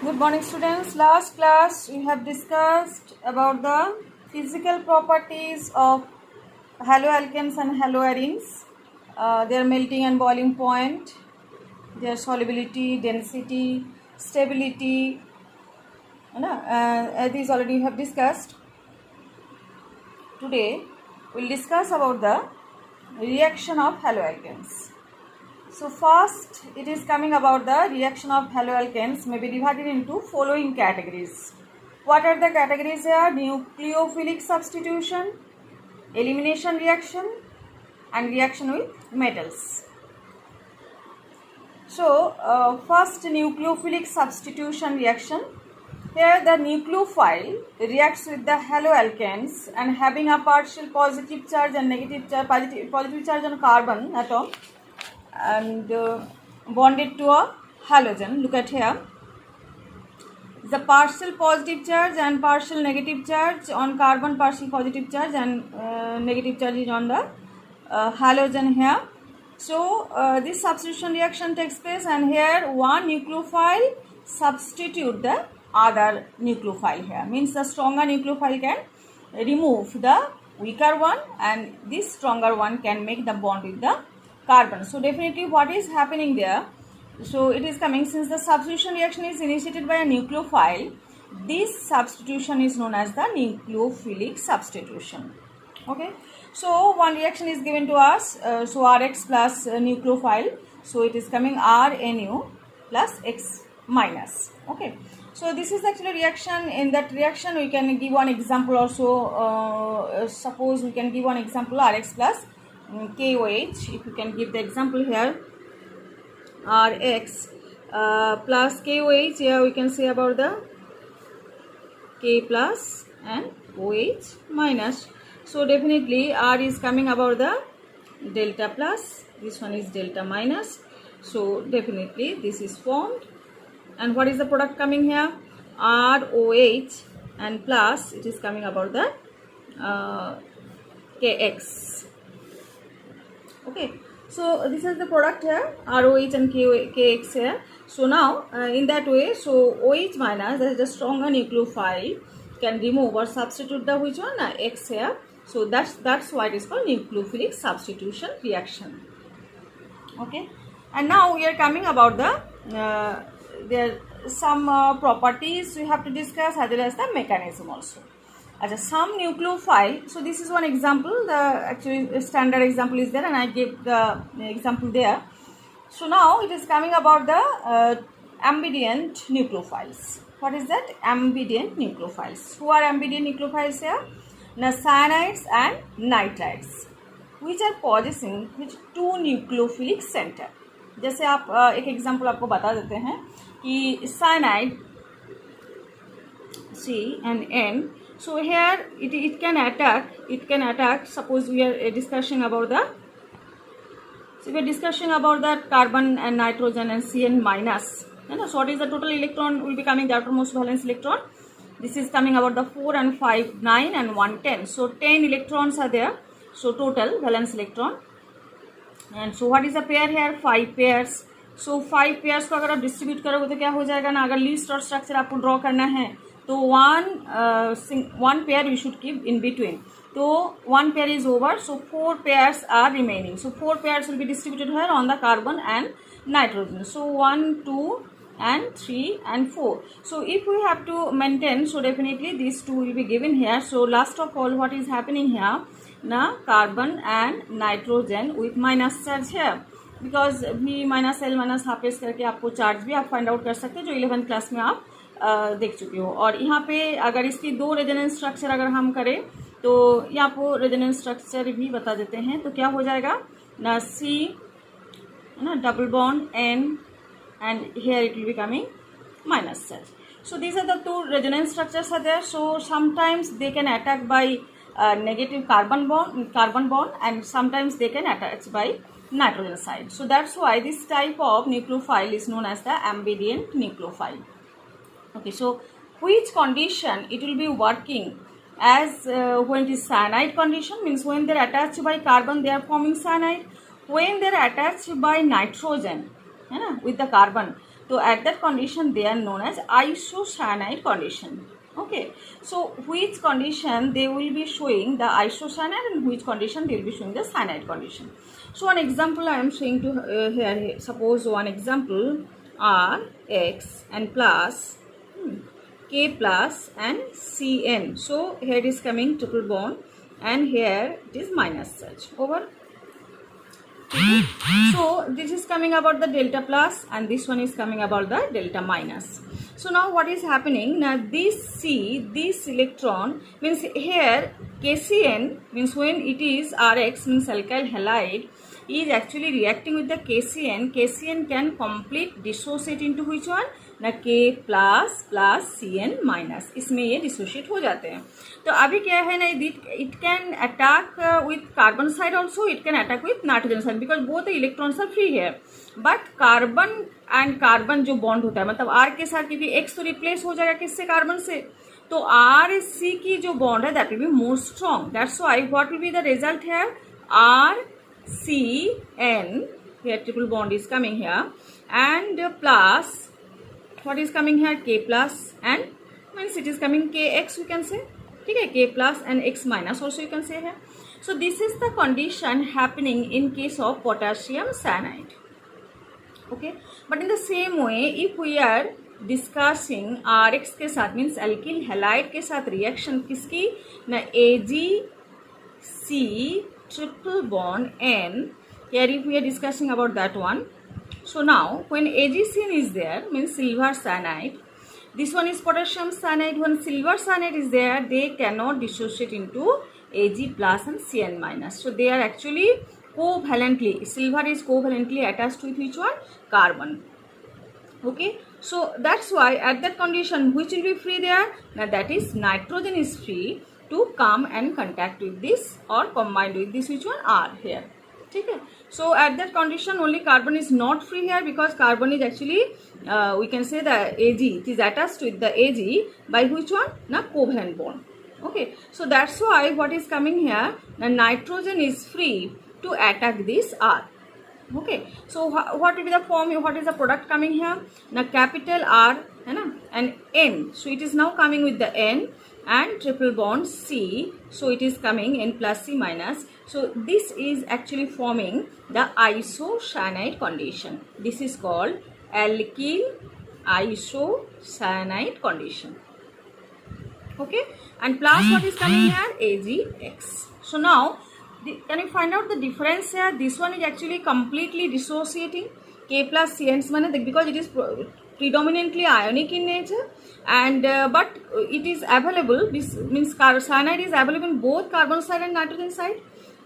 Good morning, students. Last class we have discussed about the physical properties of haloalkanes and haloarenes, their melting and boiling point, their solubility, density, stability. These already we have discussed. Today we will discuss about the reaction of haloalkanes. So first it is coming about the reaction of haloalkanes may be divided into following categories. What are the categories here? Nucleophilic substitution, elimination reaction and reaction with metals. So first nucleophilic substitution reaction. Here the nucleophile reacts with the haloalkanes and having a partial positive charge and negative charge, positive charge on carbon atom and bonded to a halogen. Look at here. The partial positive charge and partial negative charge on carbon, partial positive charge and negative charge is on the halogen here. So this substitution reaction takes place and here one nucleophile substitute the other nucleophile here. Means the stronger nucleophile can remove the weaker one and this stronger one can make the bond with the carbon. So definitely what is happening there? So it is coming since the substitution reaction is initiated by a nucleophile. This substitution is known as the nucleophilic substitution. Okay. So one reaction is given to us. So Rx plus nucleophile. So it is coming RNU plus X minus. Okay. So this is actually reaction. In that reaction we can give one example also. Suppose we can give one example Rx plus KOH. If you can give the example here, Rx plus KOH, here we can say about the K plus and OH minus. So definitely R is coming about the delta plus, this one is delta minus. So definitely this is formed. And what is the product coming here? ROH and plus it is coming about the KX. Okay, so this is the product here, ROH and KX here. So now in that way, so OH minus, that is the stronger nucleophile, can remove or substitute the which one? X here. So that's why it is called nucleophilic substitution reaction. Okay, and now we are coming about the there some properties we have to discuss as well as the mechanism also. As some nucleophile, so this is one example, the actually standard example is there and I gave the example there. So now it is coming about the ambidient nucleophiles. What is that? Ambidient nucleophiles. Who are ambidient nucleophiles here? Now cyanides and nitrides, which are possessing which two nucleophilic center. जैसे आप एक example आपको बता देते हैं कि cyanide C and N. So here it can attack. Suppose we are discussing about the carbon and nitrogen and Cn minus. So what is the total electron will be coming? The outermost valence electron. This is coming about the 4 and 5, 9 and 1, 10. So 10 electrons are there. So total valence electron. And so what is the pair here? 5 pairs. So 5 pairs को अगर आप distribute करोगे तो क्या हो जाएगा ना? अगर लीस्ट और स्ट्रक्चर आपको ड्रॉ करना है तो one pair you should keep in between. So one pair is over. So 4 pairs are remaining. So 4 pairs will be distributed here on the carbon and nitrogen. So 1, 2 and 3 and 4. So if we have to maintain, so definitely these two will be given here. So last of all, what is happening here? Now carbon and nitrogen with minus charge here. Because V minus L minus half pace करके आपको charge भी आप find out कर सकते हैं जो 11th class में आप देख चुके हो. और यहाँ पे अगर इसकी दो रेजोनेंस स्ट्रक्चर अगर हम करें तो यहाँ आपको रेजोनेंस स्ट्रक्चर भी बता देते हैं. तो क्या हो जाएगा ना C ना double bond N and here it will be coming minus charge. So these are the two resonance structures are there. So sometimes they can attack by negative carbon bond and sometimes they can attach by nitrogen side. So that's why this type of nucleophile is known as the ambidient nucleophile. Okay, so which condition it will be working as when it is cyanide condition, means when they are attached by carbon they are forming cyanide. When they are attached by nitrogen है ना with the carbon So at that condition they are known as isocyanide condition. Okay, so which condition they will be showing the isocyanide and which condition they will be showing the cyanide condition. So one example I am showing to here. Suppose one example R X and plus K plus and Cn. So here it is coming triple bond and here it is minus such over. So this is coming about the delta plus and this one is coming about the delta minus. So now what is happening? Now this electron means here KCN means when it is Rx means alkyl halide is actually reacting with the KCN. KCN can complete dissociate into which one? ना K plus Cn minus, इसमें ये dissociate हो जाते हैं. तो अभी क्या है ना, it can attack with carbon side also, it can attack with nitrogen side because both electrons are free है. बट कार्बन एंड कार्बन जो बॉन्ड होता है मतलब आर के साथ, क्योंकि एक्स तो रिप्लेस हो जाएगा किससे? कार्बन से. तो आर सी की जो बॉन्ड है that will be more strong. That's why what will be the result है R C N, here triple bond is coming here and plus what is coming here K plus and means it is coming Kx you can say. ठीक है, K plus and X minus also you can say here. So this is the condition happening in case of potassium cyanide. Okay, but in the same way if we are discussing Rx के साथ means alkyl halide के साथ reaction किसकी ना AgC triple bond N, here if we are discussing about that one. So now when AgCN is there means silver cyanide, this one is potassium cyanide. When silver cyanide is there they cannot dissociate into Ag plus and Cn minus. So they are actually covalently, silver is covalently attached with which one? Carbon. Okay, so that's why at that condition which will be free there? Now that is nitrogen is free to come and contact with this or combined with this which one? R here. ठीक है. So at that condition only carbon is not free here because carbon is actually we can say the Ag, it is attached with the Ag by which one? Na covalent bond. Okay, so that's why what is coming here, the nitrogen is free to attack this R. Okay, so what will be the form, what is the product coming here? Now capital R है ना and N, so it is now coming with the N and triple bond C, so it is coming N plus C minus. So this is actually forming the isocyanide condition. This is called alkyl isocyanide condition. Okay, and plus what is coming here? AgX. So now can you find out the difference here? This one is actually completely dissociating K plus Cn because it is predominantly ionic in nature and but it is available, this means cyanide is available in both carbon side and nitrogen side.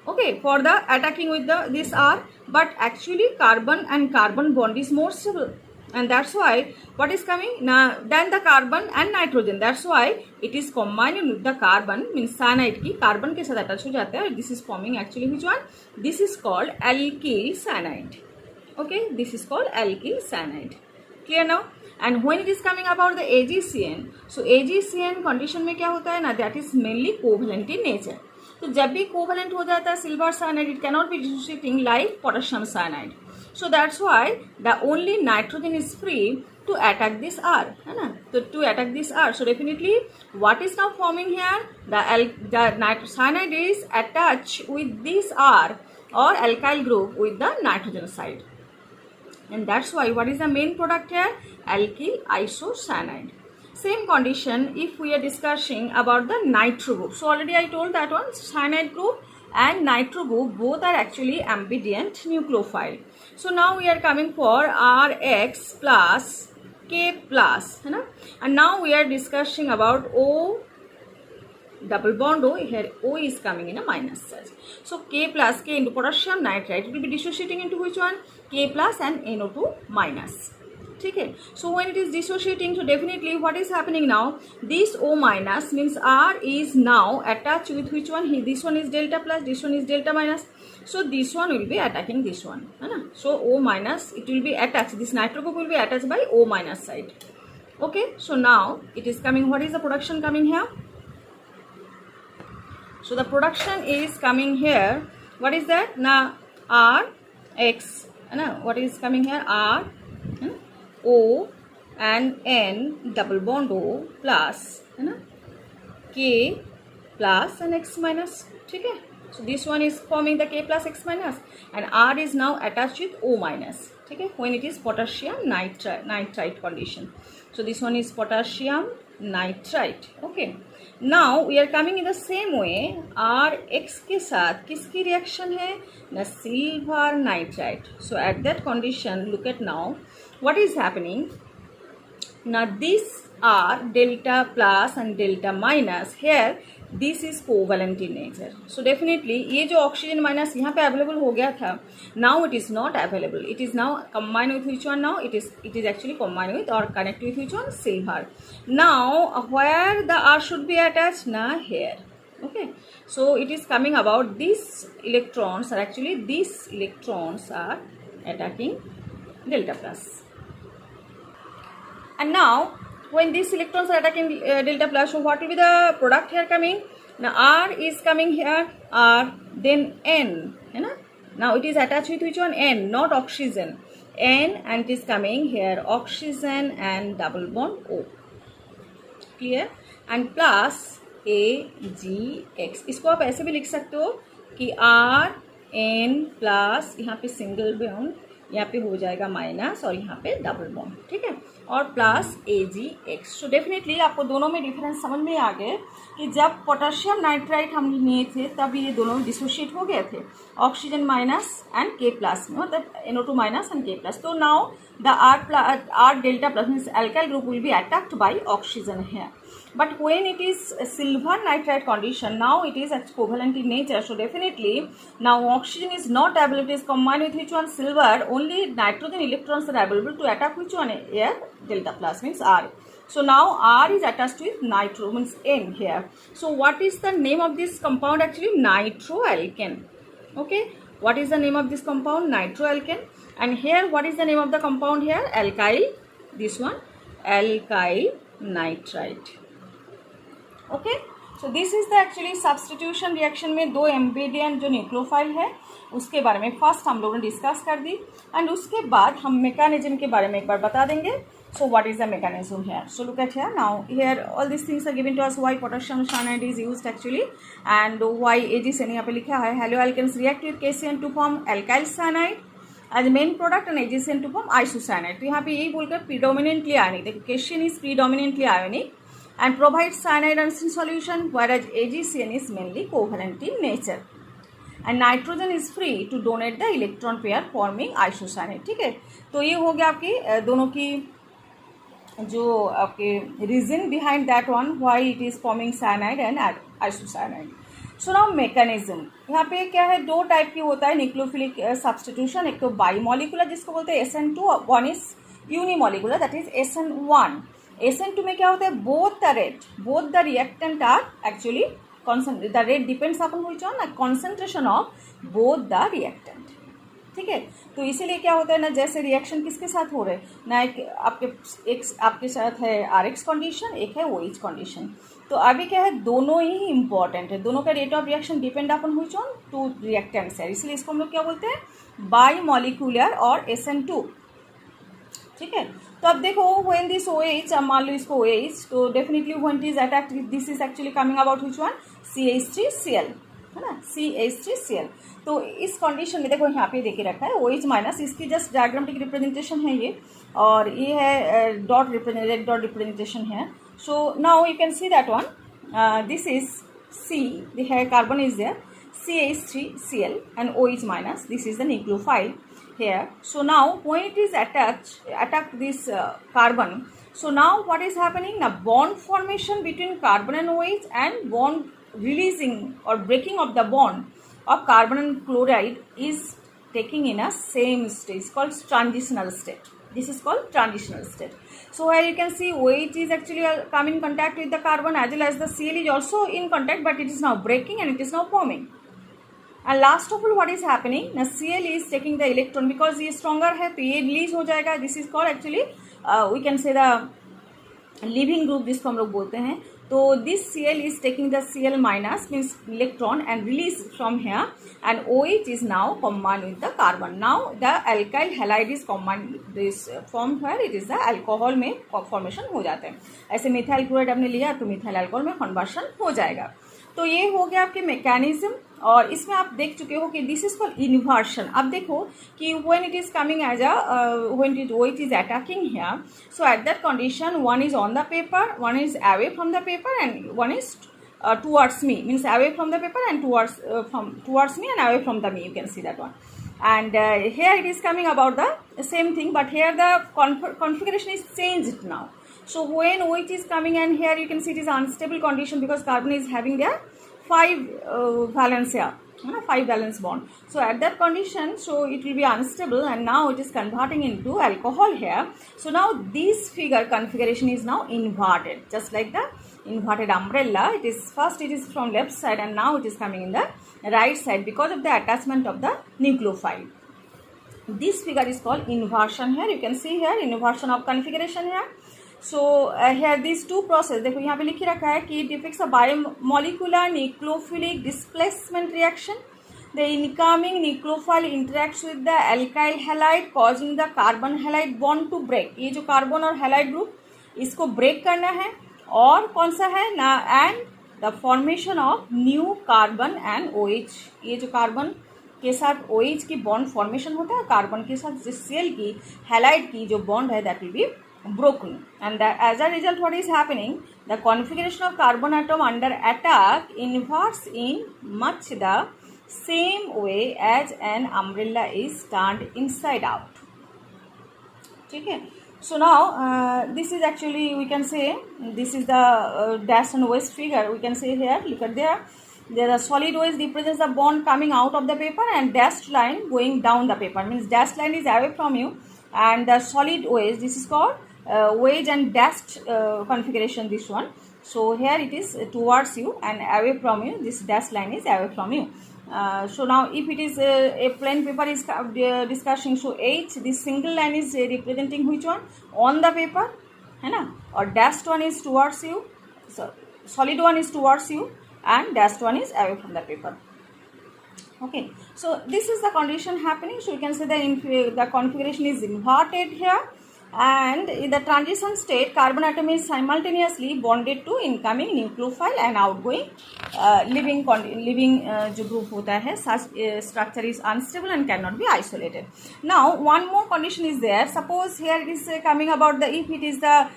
Okay, for the attacking with the this R, but actually carbon and carbon bond is more stable and that's why what is coming now than the carbon and nitrogen. That's why it is combined with the carbon means cyanide की carbon के साथ attach हो जाता है. This is forming actually which one? This is called alkyl cyanide. Okay, this is called alkyl cyanide. Clear now? And when it is coming about the AgCN, so AgCN condition में क्या होता है ना, that is mainly covalent in nature. तो जब भी covalent हो जाता है silver cyanide, it cannot be dissociating like potassium cyanide. So that's why the only nitrogen is free to attack this R, है ना. तो to attack this R, so definitely what is now forming here, the cyanide is attach with this R और alkyl group with the nitrogen side and that's why what is the main product here? Alkyl isocyanide. Same condition if we are discussing about the nitro group. So already I told that one, cyanide group and nitro group both are actually ambidient nucleophile. So now we are coming for Rx plus K plus, है ना. And now we are discussing about O double bond O, here O is coming in a minus charge. So K plus K into potassium nitrate, it will be dissociating into which one? K plus and NO2 minus. ठीक है. So when it is dissociating, so definitely what is happening now, this O minus means R is now attached with which one? This one is delta plus, this one is delta minus. So this one will be attacking this one, है ना. So O minus it will be attached, this nitro group will be attached by O minus side. Okay, so now it is coming, what is the production coming here? So the production is coming here, what is that? Now R X, what is coming here? R O and N double bond O plus, है ना, K plus and X minus, ठीक है. So this one is forming the K plus X minus and R is now attached with O minus, ठीक है, when it is potassium nitrite condition. So this one is potassium nitrite. Okay, now we are coming in the same way. R X के साथ किसकी reaction है ना, silver nitrite. So at that condition, look at now what is happening. Now these are delta plus and delta minus. Here this is covalent in nature. So definitely ये जो oxygen minus यहाँ पे available हो गया था, now it is not available. It is now combined with which one now? It is actually combined with or connected with which one? Silver. Now where the R should be attached? Now here. Okay. So it is coming about these electrons are actually attacking delta plus. And now when these electrons are attacking delta plus, so what will be the product here coming? Now R is coming here, R, then N, है ना. Now it is attached with which one? N, not oxygen. N and it is coming here oxygen and double bond O. Clear? And plus AgX. इसको आप ऐसे भी लिख सकते हो कि R N प्लस यहाँ पे सिंगल बॉन्ड, यहाँ पे हो जाएगा माइनस और यहाँ पे डबल बॉन्ड, ठीक है, और प्लस AgX. सो डेफिनेटली आपको दोनों में डिफरेंस समझ में आ गए कि जब पोटेशियम नाइट्राइट हम लिए थे तब ये दोनों डिसोशिएट हो गए थे, oxygen minus and K plus में, मतलब NO2 minus and K plus. तो now the R delta plus means alkyl group will be attacked by oxygen here. But when it is a silver nitride condition, now it is covalent in nature. So definitely now oxygen is not available. It is combined with which one? Silver. Only nitrogen electrons are available to attack which one? Here delta plus means R. So now R is attached with nitro means N here. So what is the name of this compound actually? Nitroalkane. Okay. What is the name of this compound? Nitroalkane. And here what is the name of the compound here? Alkyl. This one alkyl nitrite. Okay. So this is the actually substitution reaction में दो एम्बेडियंट जो nucleophile है उसके बारे में first हम लोगों ने डिस्कस कर दी एंड उसके बाद हम मैकेनिज्म के बारे में एक बार बता देंगे. So what is the mechanism here? So look at here now. Here all this things are given to us why potassium cyanide is used actually and why AgCN यहाँ पे लिखा है haloalkanes react with KCN to form alkyl cyanide as main product and AgCN to form isocyanide. तो यहाँ पे यही बोलकर predominantly ionic, देखो KCN is predominantly ionic and provides cyanide in solution, whereas AgCN is mainly covalent in nature. And nitrogen is free to donate the electron pair forming isocyanide. ठीक है, तो ये हो गया आपकी दोनों की जो आपके reason behind that one why it is forming cyanide and isocyanide. So now mechanism यहाँ पे क्या है, दो टाइप की होता है न्यूक्लियोफिलिक सब्स्टिट्यूशन. एक तो बाईमोलिकुलर जिसको बोलते हैं SN2, one is unimolecular that is SN1. SN2 में क्या होता है, both the reactant are actually constant. The rate depends upon which one? Concentration of both the reactant. ठीक है, तो इसीलिए क्या होता है ना, जैसे रिएक्शन किसके साथ हो रहे ना, एक आपके साथ है RX कंडीशन, एक है OH कंडीशन. तो अभी क्या है, दोनों ही इंपॉर्टेंट है, दोनों का rate of reaction depend upon which one? To reactants है, इसलिए इसको हम लोग क्या बोलते हैं, बाई मॉलिक्यूलर और SN2. ठीक है, तो अब देखो व्हेन दिस OH, अब मान लो इसको OH, तो definitely when it is attacked this is actually coming about which one? CH3Cl, है ना, CH3Cl. तो इस कंडीशन में देखो यहाँ पे देके रखा है OH माइनस, इसकी जस्ट डायग्रामेटिक रिप्रेजेंटेशन है ये, और ये है रेड डॉट रिप्रेजेंटेशन है. So now you can see that one, this is C, the carbon is there, CH3Cl and OH minus, this is the nucleophile here. So now when it is attacked this carbon, so now what is happening? Now bond formation between carbon and OH and bond releasing or breaking of the bond of carbon and chloride is taking in a same state, called transitional state. This is called transitional state. So here you can see OH is actually come in contact with the carbon as well as the Cl is also in contact, but it is now breaking and it is now forming. And last of all what is happening, now Cl is taking the electron because ये stronger है तो ये release हो जाएगा. This is called actually we can say the leaving group जिसको हम लोग बोलते हैं, So this Cl is taking the Cl minus means electron and release from here, and OH is now combined with the carbon. Now the alkyl halide is combined this formed where it is the alcohol में formation हो जाते हैं. ऐसे methyl chloride आपने लिया तो methyl alcohol में conversion हो जाएगा. तो ये हो गया आपके मैकेनिज्म. और इसमें आप देख चुके हो कि दिस इज कॉल्ड इन्वर्शन. अब देखो कि when it is coming as a when it is attacking here, so at that condition one is on the paper, one is away from the paper and one is towards me, means away from the paper and towards me and away from the me, you can see that one. And here it is coming about the same thing, but here the configuration is changed now. So when OH is coming and here you can see it is unstable condition because carbon is having their 5 valence here, 5 valence bond. So at that condition, so it will be unstable and now it is converting into alcohol here. So now this figure configuration is now inverted, just like the inverted umbrella. It is first it is from left side and now it is coming in the right side because of the attachment of the nucleophile. This figure is called inversion. Here you can see here inversion of configuration here. So here these two process, देखो यहाँ पे लिखी रखा है कि it depicts a biomolecular nucleophilic displacement reaction. The incoming nucleophile interacts with the alkyl halide causing the carbon halide bond to break. ये जो carbon और halide ग्रुप इसको ब्रेक करना है. और कौन सा है ना, and the formation of new carbon and OH. ये जो कार्बन के साथ OH की बॉन्ड फॉर्मेशन होता है, कार्बन के साथ जिस सेल की हैलाइड की जो बॉन्ड है that will B broken, and as a result what is happening, the configuration of carbon atom under attack inverts in much the same way as an umbrella is turned inside out. ठीक है. So now this is actually we can say this is the dash and waste figure. We can say here, look at there. There the solid waste represents the bond coming out of the paper and dashed line going down the paper, means dashed line is away from you, and the solid waste, this is called wedge and dashed configuration, this one. So here it is towards you and away from you, this dashed line is away from you. So now if it is a plain paper is discussing, so H, this single line is representing which one, on the paper है ना, और dashed one is towards you, so solid one is towards you and dashed one is away from the paper. Okay, so this is the condition happening. So you can say the configuration is inverted here, and in the transition state carbon atom is simultaneously bonded to incoming nucleophile and outgoing living जो group होता है, such structure is unstable and cannot be isolated. Now one more condition is there. Suppose here it is coming about the, if it is the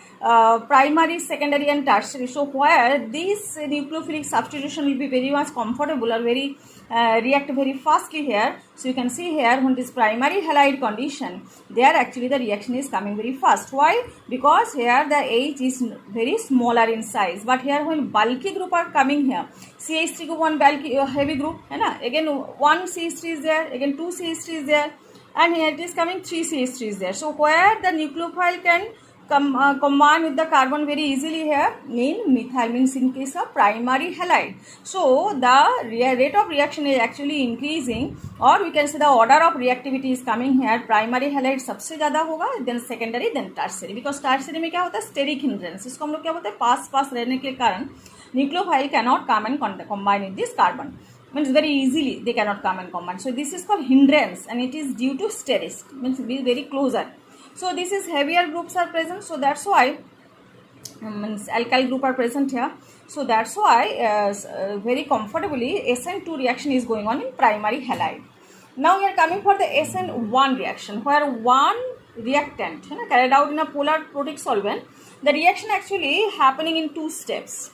primary, secondary and tertiary, so where this nucleophilic substitution will be very much comfortable or very react very fastly here. So you can see here when this primary halide condition, there actually the reaction is coming very fast. Why? Because here the H is very smaller in size, but here when bulky group are coming here, CH3 group one bulky heavy group है ना, again one CH3 is there, again two CH3 is there, and here it is coming 3 CH3 is there. So where the nucleophile can combine with the carbon very easily here in methyl, means in case of primary halide. So the rate of reaction is actually increasing, or we can say the order of reactivity is coming here. Primary halide सबसे ज़्यादा होगा, then secondary, then tertiary. Because tertiary में क्या होता है, steric hindrance. इसको हम लोग क्या बोलते हैं, पास रहने के कारण nucleophile cannot come and combine with this carbon. Means very easily they cannot come and combine. So this is called hindrance, and it is due to steris, means be very closer. So this is heavier groups are present, so that's why means alkyl group are present here. So that's why very comfortably SN2 reaction is going on in primary halide. Now we are coming for the SN1 reaction, where one reactant carried out in a polar protic solvent. The reaction actually happening in 2 steps.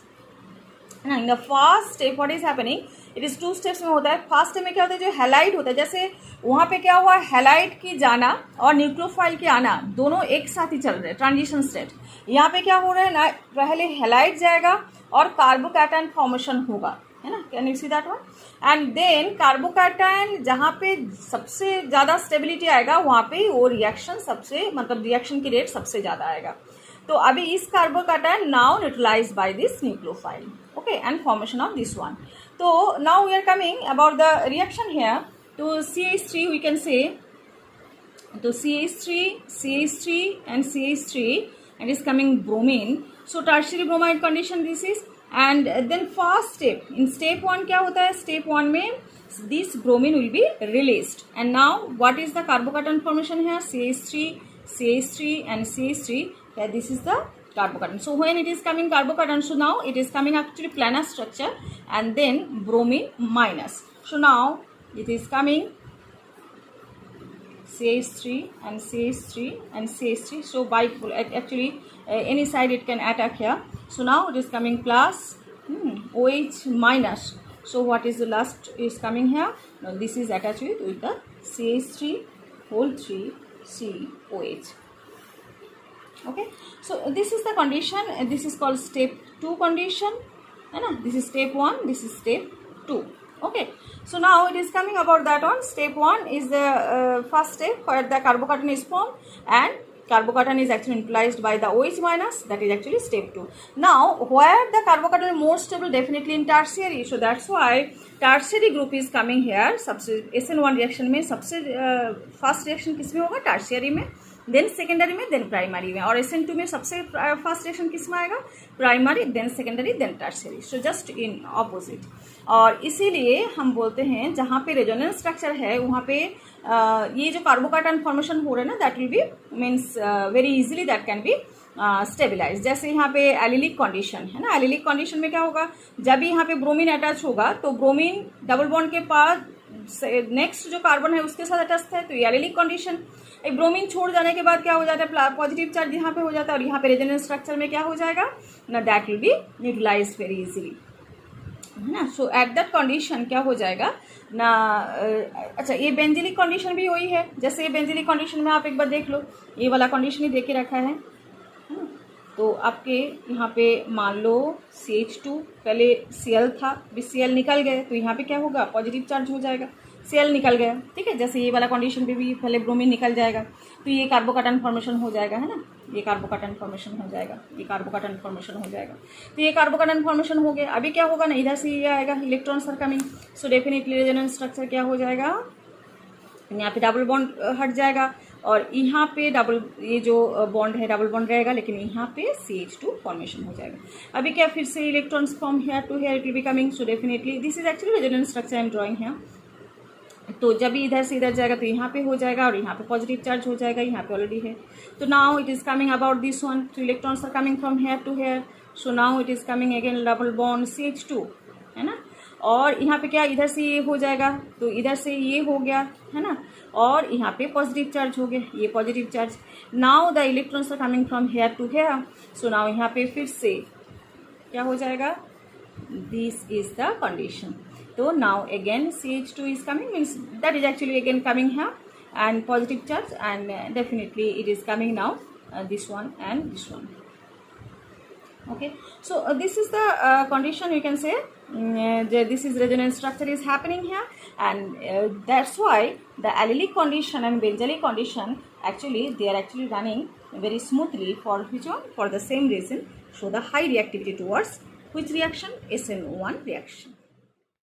Now in the first step what is happening, it is 2 steps में होता है. First step में क्या होता है, जो halide होता है, जैसे वहाँ पे क्या हुआ, हैलाइड की जाना और न्यूक्लियोफाइल के आना दोनों एक साथ ही चल रहे हैं, ट्रांजिशन स्टेट. यहाँ पे क्या हो रहा है ना, पहले हैलाइड जाएगा और कार्बोकैटायन फॉर्मेशन होगा, है ना, can you see that one. And then carbocation जहाँ पे सबसे ज़्यादा स्टेबिलिटी आएगा वहाँ पे वो रिएक्शन सबसे, मतलब रिएक्शन की रेट सबसे ज़्यादा आएगा. तो अभी इस carbocation now neutralize by this nucleophile, okay, and formation of this one. So now we are coming about the reaction here. To CH3 we can say, to CH3 and CH3 and it is coming bromine. So tertiary bromide condition this is. And then first step, in step 1 क्या होता है, step 1 में this bromine will be released. And now what is the carbocation formation here? CH3, CH3 and CH3. Yeah, this is the carbocation. So when it is coming carbocation, so now it is coming actually planar structure and then bromine minus. So now it is coming CH3 and CH3 and CH3. So by actually any side it can attack here. So now it is coming plus OH minus. So what is the last is coming here? Now this is attached with the CH3 whole 3 COH. Okay, so this is the condition. This is called step 2 condition. This is step 1. This is step 2. Okay, so now it is coming about that one. Step 1 is the first step where the carbocation is formed and carbocation is actually neutralized by the OH minus. That is actually step 2. Now where the carbocation is more stable, definitely in tertiary. So that's why tertiary group is coming here. सबसे SN1 reaction में सबसे first reaction किस में होगा? tertiary में, then secondary में, then primary में. और SN2 में सबसे first reaction किस में आएगा? primary, then secondary, then tertiary. So just in opposite. और इसीलिए हम बोलते हैं जहाँ पे रेजोनेंस स्ट्रक्चर है वहाँ पे ये जो कार्बोकैटायन फॉर्मेशन हो रहा है ना, that will B means very easily that can be stabilise. जैसे यहाँ पे एलिलिक कंडीशन है ना, एलिलिक कंडीशन में क्या होगा, जब भी यहाँ पे ब्रोमीन अटैच होगा तो ब्रोमीन डबल बॉन्ड के पास नेक्स्ट जो कार्बन है उसके साथ अटैच है, तो ये एलिलिक कंडीशन. एक ब्रोमीन छोड़ जाने के बाद क्या हो जाता है, पॉजिटिव चार्ज यहाँ पे हो जाता है और यहाँ पे रेजोनेंस स्ट्रक्चर में क्या हो जाएगा ना, that will be neutralize very easily, है ना. सो एट दैट कंडीशन क्या हो जाएगा ना, अच्छा ये बेंजिलिक कंडीशन भी वही है. जैसे ये बेंजिलिक कंडीशन में आप एक बार देख लो, ये वाला कंडीशन ही देख के रखा है. तो आपके यहाँ पे मान लो CH2 पहले Cl था, अभी Cl निकल गए तो यहाँ पे क्या होगा, पॉजिटिव चार्ज हो जाएगा. Cl निकल गया, ठीक है. जैसे ये वाला कंडीशन पे भी पहले ब्रोमीन निकल जाएगा तो ये कार्बोकैटायन फॉर्मेशन हो जाएगा, है ना. ये कार्बोकैटायन फॉर्मेशन हो जाएगा, ये कार्बोकैटायन फॉर्मेशन हो जाएगा. तो ये कार्बोकैटायन फॉर्मेशन हो गया. अभी क्या होगा ना, इधर से ये आएगा, electrons are coming. So definitely resonance structure क्या हो जाएगा, यहाँ पे डबल बॉन्ड हट जाएगा और यहाँ पे डबल ये जो बॉन्ड है डबल बॉन्ड रहेगा, लेकिन यहाँ पे CH2 फॉर्मेशन हो जाएगा. अभी क्या फिर से electrons from here to here it will be coming. So definitely this is actually resonance structure I am drawing here. तो जब भी इधर से इधर जाएगा तो यहाँ पे हो जाएगा और यहाँ पे पॉजिटिव चार्ज हो जाएगा, यहाँ पे ऑलरेडी है. तो now it is coming about this one, तो electrons are coming from here to here. So now it is coming again double bond CH2, है ना. और यहाँ पे क्या, इधर से ये हो जाएगा तो इधर से ये हो गया, है ना. और यहाँ पे पॉजिटिव चार्ज हो गया, ये positive charge. Now the electrons are coming from here to here. So now यहाँ पे फिर से क्या हो जाएगा, this is the condition. So now again CH2 is coming, means that is actually again coming here and positive charge, and definitely it is coming now this one and this one. Okay, so this is the condition, you can say this is resonance structure is happening here, and that's why the allylic condition and benzylic condition actually they are actually running very smoothly. For which one? For the same reason, show the high reactivity towards which reaction, SN1 reaction.